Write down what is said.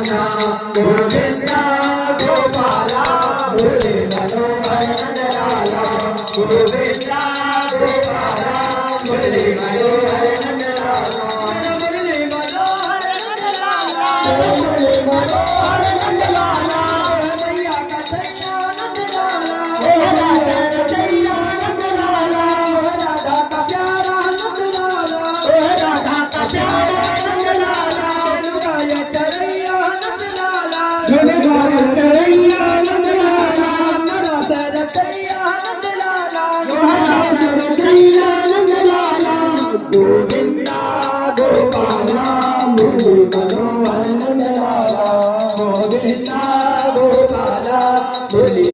लाला गोविंदा गोपाला मुरली मनोहर नंद लाला गोविंदा गोपाला मुरली मनोहर नंद लाला मुरली मनोहर नंद लाला मुरली मनोहर नंद लाला मैया का सैया नंद लाला राधा का सैया नंद लाला राधा का प्यारा नंद लाला राधा का प्यारा नंद लाला गाया चरैया नंद लाला गाया चरैया नंद लाला नड़ा सरसैया नंद लाला नड़ा सरसैया नंद लाला गोविंदा गोपाला मुरली मनोहर नंद लाला गोविंदा गोपाला मुरली